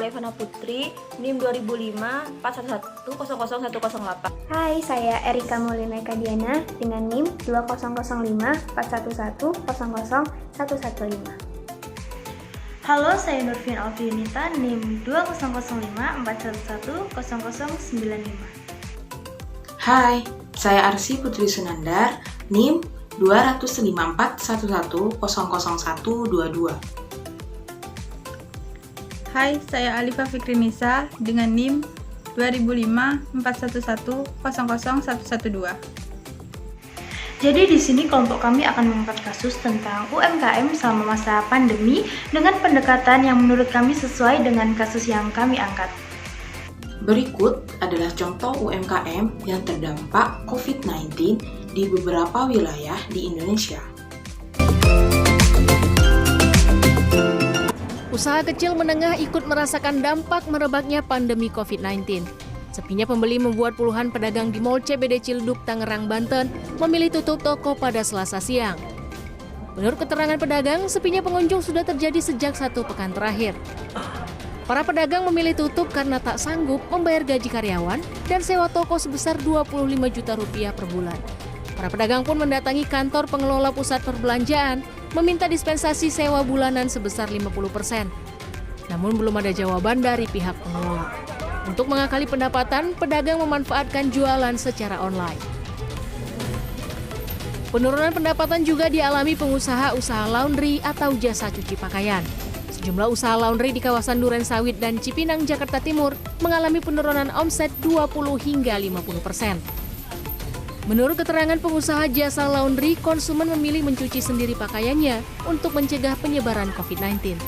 Alevana Putri, NIM 2005 411100108. Hai, saya Erika Molina Kadiana dengan NIM 200541100115. Halo, saya Nurfin Alfiunita, NIM 200541100195. Hai, saya Arsi Putri Sunandar, NIM 20541100122. Hai, saya Alifa Fikrinisa dengan NIM 200541100112. Jadi di sini kelompok kami akan mengangkat kasus tentang UMKM selama masa pandemi dengan pendekatan yang menurut kami sesuai dengan kasus yang kami angkat. Berikut adalah contoh UMKM yang terdampak COVID-19 di beberapa wilayah di Indonesia. Usaha kecil menengah ikut merasakan dampak merebaknya pandemi COVID-19. Sepinya pembeli membuat puluhan pedagang di Mall CBD Ciledug, Tangerang, Banten memilih tutup toko pada Selasa siang. Menurut keterangan pedagang, sepinya pengunjung sudah terjadi sejak 1 pekan terakhir. Para pedagang memilih tutup karena tak sanggup membayar gaji karyawan dan sewa toko sebesar 25 juta rupiah per bulan. Para pedagang pun mendatangi kantor pengelola pusat perbelanjaan meminta dispensasi sewa bulanan sebesar 50%. Namun belum ada jawaban dari pihak pengelola. Untuk mengakali pendapatan, pedagang memanfaatkan jualan secara online. Penurunan pendapatan juga dialami pengusaha usaha laundry atau jasa cuci pakaian. Sejumlah usaha laundry di kawasan Duren Sawit dan Cipinang, Jakarta Timur mengalami penurunan omset 20 hingga 50%. Menurut keterangan pengusaha jasa laundry, konsumen memilih mencuci sendiri pakaiannya untuk mencegah penyebaran COVID-19.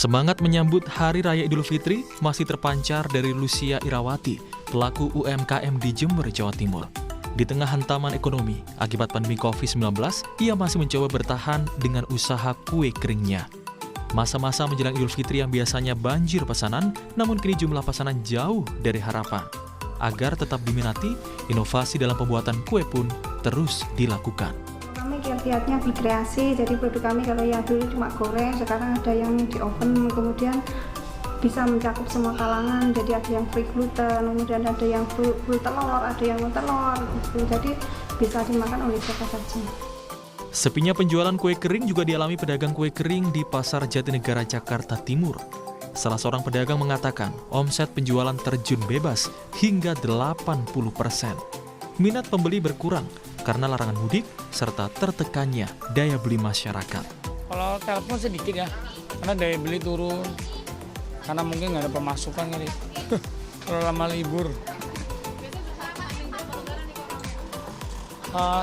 Semangat menyambut Hari Raya Idul Fitri masih terpancar dari Lucia Irawati, pelaku UMKM di Jember, Jawa Timur. Di tengah hantaman ekonomi akibat pandemi COVID-19, ia masih mencoba bertahan dengan usaha kue keringnya. Masa-masa menjelang Idul Fitri yang biasanya banjir pesanan, namun kini jumlah pesanan jauh dari harapan. Agar tetap diminati, inovasi dalam pembuatan kue pun terus dilakukan. Kami kiat-kiatnya berkreasi, jadi produk kami kalau yang dulu cuma goreng, sekarang ada yang di oven, kemudian bisa mencakup semua kalangan, jadi ada yang free gluten, kemudian ada yang full telur, ada yang non telur, gitu. Jadi bisa dimakan oleh siapa saja. Sepinya penjualan kue kering juga dialami pedagang kue kering di Pasar Jatinegara, Jakarta Timur. Salah seorang pedagang mengatakan omset penjualan terjun bebas hingga 80%. Minat pembeli berkurang karena larangan mudik serta tertekannya daya beli masyarakat. Kalau telepon sedikit ya, karena daya beli turun, karena mungkin nggak ada pemasukan kali. Kalau lama libur,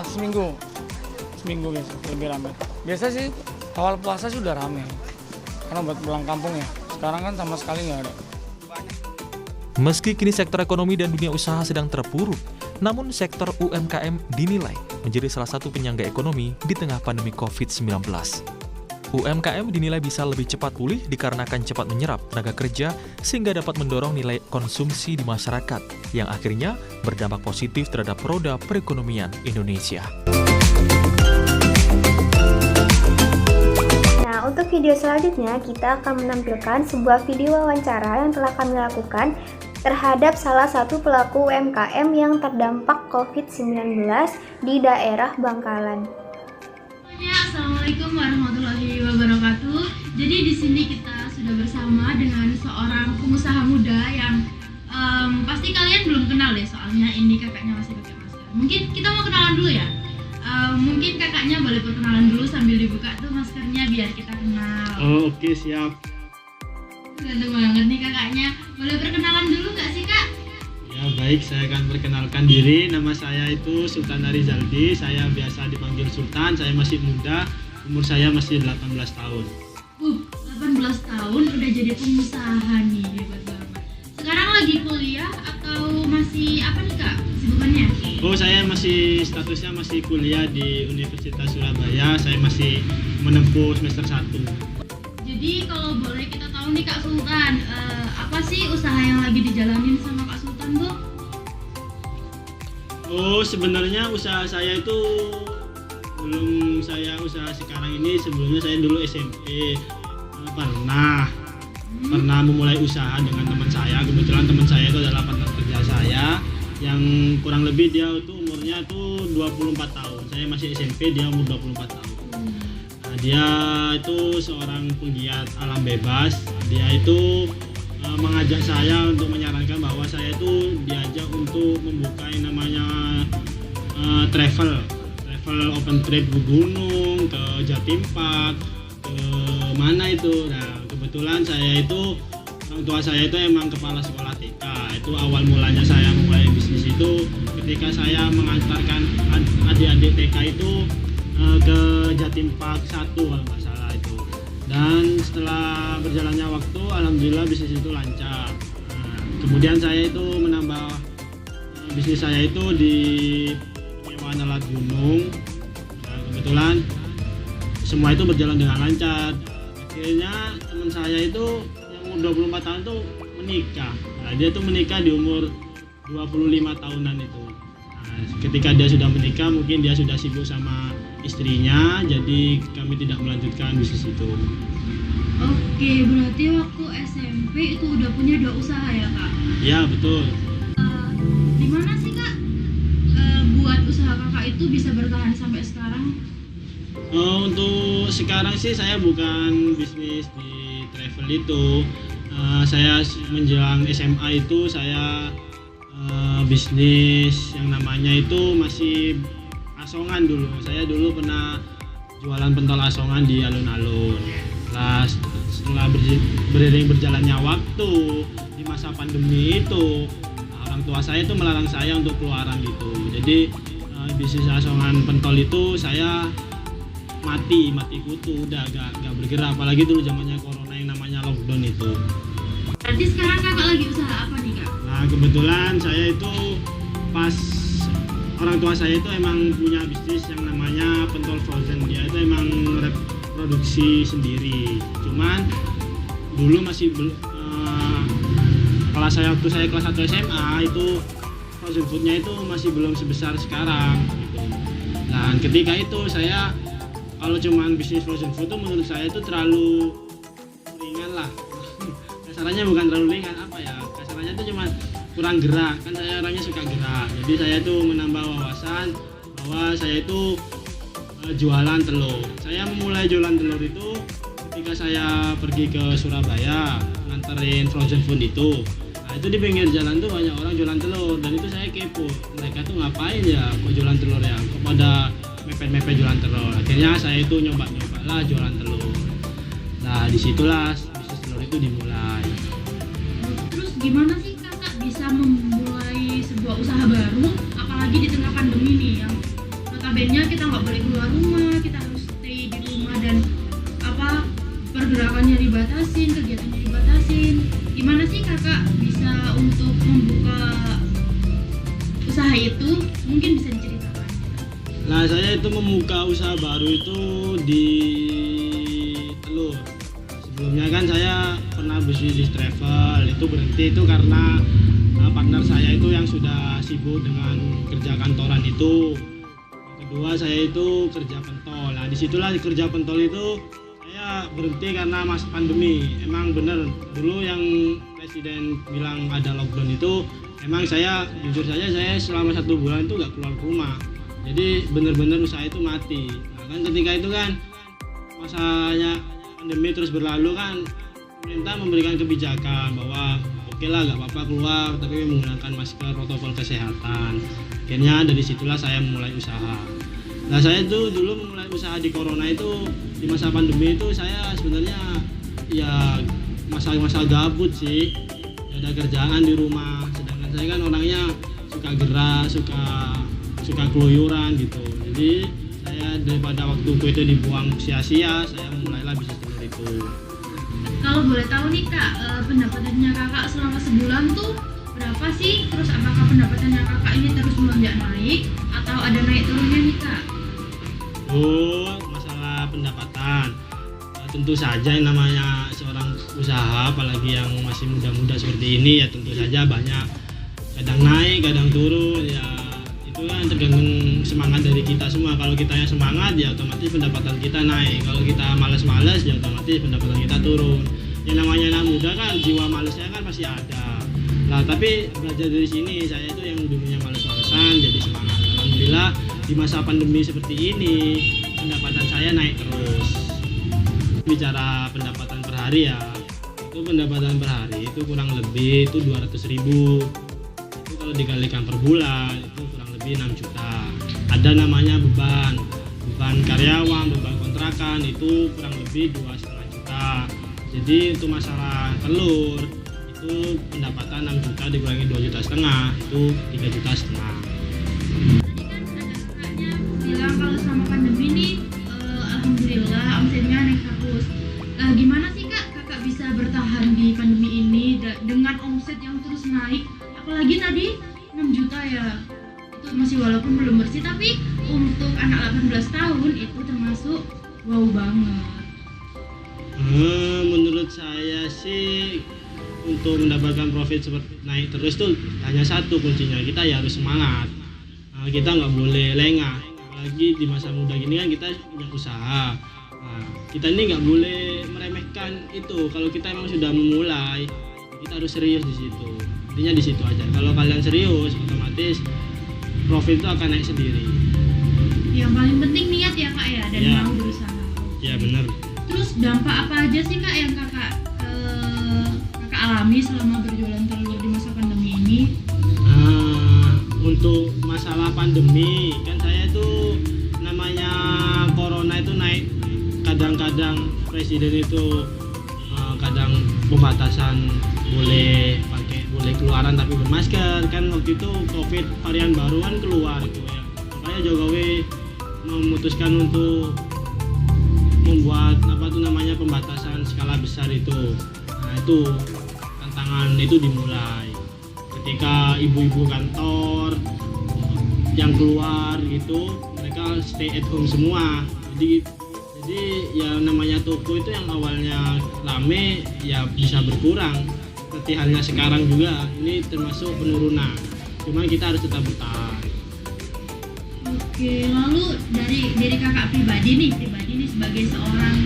seminggu guys, lebih ramai. Biasa sih awal puasa sudah rame, karena buat pulang kampung ya. Sekarang kan sama sekali nggak ada. Meski kini sektor ekonomi dan dunia usaha sedang terpuruk, namun sektor UMKM dinilai menjadi salah satu penyangga ekonomi di tengah pandemi COVID-19. UMKM dinilai bisa lebih cepat pulih dikarenakan cepat menyerap tenaga kerja sehingga dapat mendorong nilai konsumsi di masyarakat yang akhirnya berdampak positif terhadap roda perekonomian Indonesia. Nah, untuk video selanjutnya kita akan menampilkan sebuah video wawancara yang telah kami lakukan terhadap salah satu pelaku UMKM yang terdampak COVID-19 di daerah Bangkalan. Assalamualaikum warahmatullahi wabarakatuh. Jadi di sini kita sudah bersama dengan seorang pengusaha muda yang pasti kalian belum kenal deh, soalnya ini kakaknya masih pakai masker. Mungkin kita mau kenalan dulu ya. Mungkin kakaknya boleh perkenalan dulu sambil dibuka tuh maskernya biar kita kenal. Oh, oke, siap. Ganteng banget nih kakaknya. Boleh perkenalan dulu nggak sih kak? Ya baik, saya akan perkenalkan diri. Nama saya itu Sultan Arizaldi. Saya biasa dipanggil Sultan. Saya masih muda. Umur saya masih 18 tahun. 18 tahun udah jadi pengusaha nih, hebat banget. Sekarang lagi kuliah atau masih apa nih kak sibukannya? Oh, saya masih statusnya masih kuliah di Universitas Surabaya. Saya masih menempuh semester 1. Jadi kalau boleh kita tahu nih Kak Sultan, apa sih usaha yang lagi dijalanin sama Kak Sultan, Bu? Oh, sebenarnya usaha saya itu belum saya usaha sekarang ini. Sebelumnya saya dulu SMP pernah memulai usaha dengan teman saya. Kebetulan teman saya itu adalah partner kerja saya yang kurang lebih dia itu umurnya itu 24 tahun. Saya masih SMP, dia umur 24 tahun. Dia itu seorang penggiat alam bebas. Dia itu mengajak saya untuk menyarankan bahwa saya itu diajak untuk membuka yang namanya travel open trip ke gunung, ke Jatim Park, ke mana itu. Nah, kebetulan saya itu orang tua saya itu emang kepala sekolah TK. Itu awal mulanya saya mulai bisnis itu ketika saya mengantarkan adik-adik TK itu ke Jatim Park 1 kalau nggak salah itu. Dan setelah berjalannya waktu, alhamdulillah bisnis itu lancar. Kemudian saya itu menambah bisnis saya itu di penyewaan alat gunung. Kebetulan semua itu berjalan dengan lancar. Akhirnya teman saya itu yang umur 24 tahun itu menikah. Nah, dia tuh menikah di umur 25 tahunan itu. Ketika dia sudah menikah, mungkin dia sudah sibuk sama istrinya, jadi kami tidak melanjutkan bisnis itu. Oke, berarti waktu SMP itu udah punya 2 usaha ya kak? Ya, betul. Di mana sih kak buat usaha kakak itu bisa bertahan sampai sekarang? Untuk sekarang sih saya bukan bisnis di travel itu. Saya menjelang SMA itu saya bisnis yang namanya itu masih asongan dulu. Saya dulu pernah jualan pentol asongan di alun-alun. Nah, setelah beriring berjalannya waktu di masa pandemi itu, orang tua saya itu melarang saya untuk keluaran gitu. Jadi bisnis asongan pentol itu saya mati kutu, udah gak bergerak. Apalagi dulu zamannya corona yang namanya lockdown itu. Berarti sekarang kakak lagi usaha apa nih kak? Nah, kebetulan saya itu pas orang tua saya itu emang punya bisnis yang namanya pentol frozen. Dia itu emang reproduksi sendiri. Cuman dulu masih waktu saya kelas 1 SMA itu frozen foodnya itu masih belum sebesar sekarang gitu. Dan ketika itu saya kalau cuman bisnis frozen food itu menurut saya itu terlalu ringan lah. Kasarannya bukan terlalu ringan, apa ya, kasarannya itu cuma kurang gerak, kan saya orangnya suka gerak. Jadi saya itu menambah wawasan bahwa saya itu jualan telur. Saya memulai jualan telur itu ketika saya pergi ke Surabaya nganterin frozen food itu. Nah, itu di pinggir jalan tuh banyak orang jualan telur, dan itu saya kepo, mereka tuh ngapain ya kok jualan telur ya, kepada mepet-mepet jualan telur. Akhirnya saya itu nyoba lah jualan telur. Nah, disitulah bisnis telur itu dimulai. Terus gimana sih kakak bisa memulai sebuah usaha baru, apalagi di tengah pandemi nih yang notabene kita nggak boleh keluar rumah, kita harus stay di rumah gerakannya dibatasin, kegiatannya dibatasin. Gimana sih kakak bisa untuk membuka usaha itu? Mungkin bisa diceritakan. Nah, saya itu membuka usaha baru itu di Telur. Sebelumnya kan saya pernah bisnis travel, itu berhenti itu karena partner saya itu yang sudah sibuk dengan kerja kantoran itu. Kedua, saya itu kerja pentol. Nah, disitulah kerja pentol itu saya berhenti karena masa pandemi. Emang bener dulu yang presiden bilang ada lockdown itu, emang saya jujur saja saya selama 1 bulan itu nggak keluar rumah. Jadi bener-bener usaha itu mati. Nah, kan ketika itu kan masanya pandemi terus berlalu kan, pemerintah memberikan kebijakan bahwa oke lah nggak apa-apa keluar tapi menggunakan masker, protokol kesehatan. Akhirnya dari situlah saya mulai usaha. Nah, saya itu dulu memulai usaha di corona itu, di masa pandemi itu saya sebenarnya ya masa-masa gabut sih, gak ada kerjaan di rumah. Sedangkan saya kan orangnya suka gerak, suka keluyuran gitu. Jadi saya daripada waktuku itu dibuang sia-sia, saya mulailah bisnis telur itu. Kalau boleh tahu nih kak, pendapatannya kakak selama sebulan tuh berapa sih? Terus apakah pendapatannya kakak ini terus melonjak naik atau ada naik turunnya nih kak? Oh, masalah pendapatan. Tentu saja yang namanya seorang usaha, apalagi yang masih muda-muda seperti ini, ya tentu saja banyak kadang naik, kadang turun. Ya itu kan tergantung semangat dari kita semua. Kalau kita yang semangat, ya otomatis pendapatan kita naik. Kalau kita malas-malas, ya otomatis pendapatan kita turun. Yang namanya anak muda kan jiwa malasnya kan masih ada. Nah, tapi belajar dari sini, saya itu yang dulunya malas-malasan jadi semangat. Alhamdulillah di masa pandemi seperti ini pendapatan saya naik terus. Bicara pendapatan per hari ya, itu pendapatan per hari itu kurang lebih itu 200.000. Itu kalau dikalikan per bulan itu kurang lebih 6 juta. Ada namanya beban karyawan, beban kontrakan itu kurang lebih 2,5 juta. Jadi untuk masalah telur itu pendapatan 6 juta dikurangi 2,5 juta itu 3,5 juta. Bilang kalau selama pandemi ini alhamdulillah omsetnya naik terus. Nah, gimana sih kakak bisa bertahan di pandemi ini dengan omset yang terus naik? Apalagi tadi 6 juta ya, itu masih walaupun belum bersih, tapi untuk anak 18 tahun itu termasuk wow banget. Menurut saya sih untuk mendapatkan profit seperti naik terus tuh hanya satu kuncinya, kita ya harus semangat. Kita nggak boleh lengah. Apalagi di masa muda gini kan kita punya usaha. Nah, kita ini nggak boleh meremehkan itu. Kalau kita emang sudah memulai, kita harus serius di situ. Intinya di situ aja. Kalau kalian serius, otomatis profit itu akan naik sendiri. Yang paling penting niat ya kak ya, dan mau berusaha. Ya benar. Terus dampak apa aja sih kak yang kakak alami selama berjualan telur di masa pandemi ini? Untuk masalah pandemi kan saya itu namanya corona itu naik, kadang-kadang presiden itu kadang pembatasan boleh keluaran tapi bermasker. Kan waktu itu covid varian baru kan keluar gitu ya, makanya Jokowi memutuskan untuk membuat namanya pembatasan skala besar itu. Nah, itu tantangan itu dimulai ketika ibu-ibu kantor yang keluar gitu, mereka stay at home semua. Jadi ya namanya toko itu yang awalnya rame ya bisa berkurang. Seperti halnya sekarang juga ini termasuk penurunan. Cuma kita harus tetap bertahan. Oke, lalu dari kakak pribadi nih sebagai seorang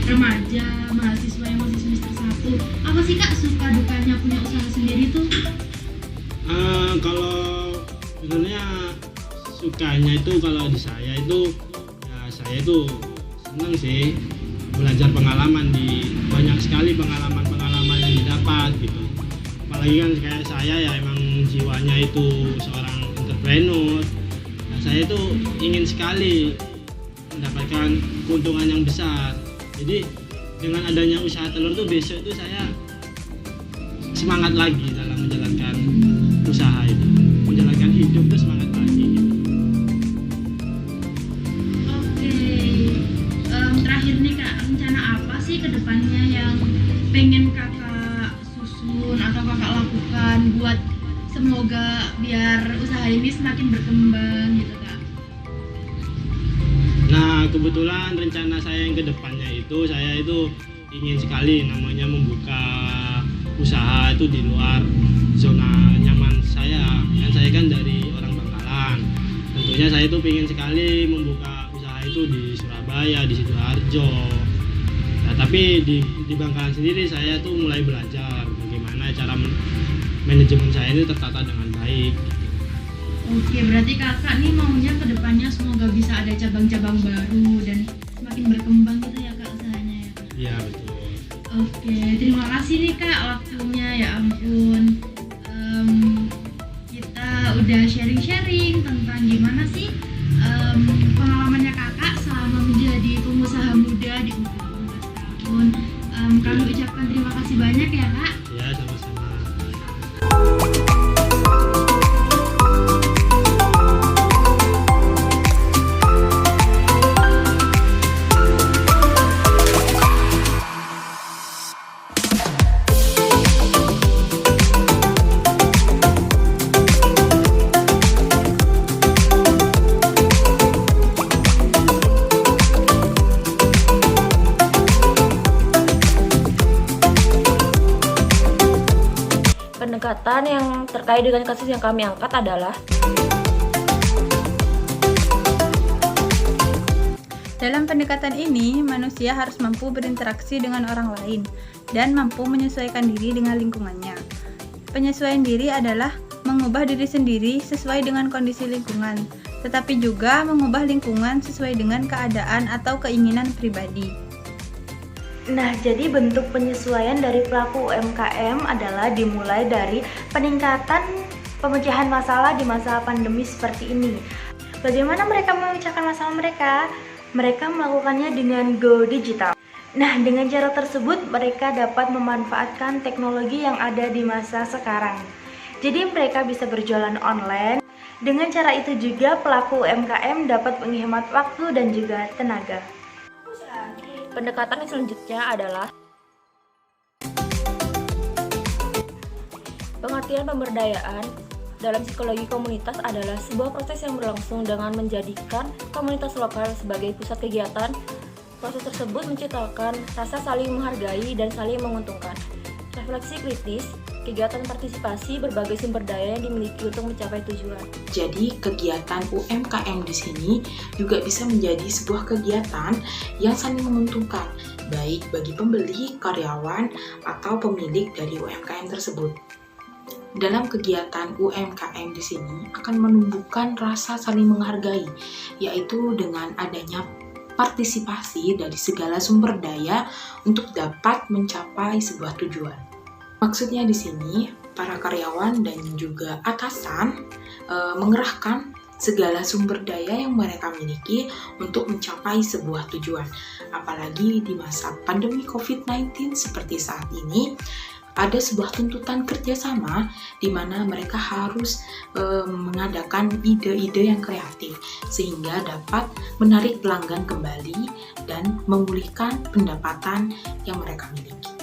remaja mahasiswa yang masih semester 1, apa sih kak suka dukanya punya usaha sendiri tuh? Kalau sebenarnya sukanya itu kalau di saya itu ya saya itu senang sih belajar pengalaman, di banyak sekali pengalaman yang didapat gitu. Apalagi kan kayak saya ya emang jiwanya itu seorang entrepreneur. Nah, saya itu ingin sekali mendapatkan keuntungan yang besar. Jadi dengan adanya usaha telur tuh besok itu saya semangat lagi dalam menjalankan usaha itu, menjalankan hidup tuh semangat lagi gitu. Oke, terakhir nih kak, rencana apa sih sih kedepannya yang pengen kakak susun atau kakak lakukan buat semoga biar usaha ini semakin berkembang gitu kak? Nah, kebetulan rencana saya yang kedepannya itu, saya itu ingin sekali namanya membuka usaha itu di luar zona nyaman saya. Kan saya kan dari orang Bangkalan. Tentunya saya itu ingin sekali membuka usaha itu di Surabaya, di Sidoarjo. Nah, tapi di Bangkalan sendiri saya tuh mulai belajar bagaimana cara manajemen saya itu tertata dengan baik. Oke, berarti kakak nih maunya kedepannya semoga bisa ada cabang-cabang baru dan semakin berkembang gitu ya kak usahanya ya kak? Iya betul. Oke, terima kasih nih kak waktunya, ya ampun. Kita udah sharing-sharing tentang gimana sih pengalamannya kakak selama menjadi pengusaha muda di umur 18 tahun. Kami ucapkan terima kasih banyak ya kak. Ya, sama-sama. Pendekatan yang terkait dengan kasus yang kami angkat adalah dalam pendekatan ini, manusia harus mampu berinteraksi dengan orang lain dan mampu menyesuaikan diri dengan lingkungannya. Penyesuaian diri adalah mengubah diri sendiri sesuai dengan kondisi lingkungan, tetapi juga mengubah lingkungan sesuai dengan keadaan atau keinginan pribadi. Nah, jadi bentuk penyesuaian dari pelaku UMKM adalah dimulai dari peningkatan pemecahan masalah di masa pandemi seperti ini. Bagaimana mereka memecahkan masalah mereka? Mereka melakukannya dengan go digital. Nah, dengan cara tersebut mereka dapat memanfaatkan teknologi yang ada di masa sekarang. Jadi mereka bisa berjualan online. Dengan cara itu juga pelaku UMKM dapat menghemat waktu dan juga tenaga. pendekatan yang selanjutnya adalah pengertian pemberdayaan. Dalam psikologi komunitas adalah sebuah proses yang berlangsung dengan menjadikan komunitas lokal sebagai pusat kegiatan. Proses tersebut menciptakan rasa saling menghargai dan saling menguntungkan. Refleksi kritis, kegiatan partisipasi berbagai sumber daya yang dimiliki untuk mencapai tujuan. Jadi kegiatan UMKM di sini juga bisa menjadi sebuah kegiatan yang saling menguntungkan, baik bagi pembeli, karyawan, atau pemilik dari UMKM tersebut. Dalam kegiatan UMKM di sini akan menumbuhkan rasa saling menghargai, yaitu dengan adanya partisipasi dari segala sumber daya untuk dapat mencapai sebuah tujuan. Maksudnya di sini para karyawan dan juga atasan mengerahkan segala sumber daya yang mereka miliki untuk mencapai sebuah tujuan. Apalagi di masa pandemi COVID-19 seperti saat ini, ada sebuah tuntutan kerjasama di mana mereka harus mengadakan ide-ide yang kreatif sehingga dapat menarik pelanggan kembali dan memulihkan pendapatan yang mereka miliki.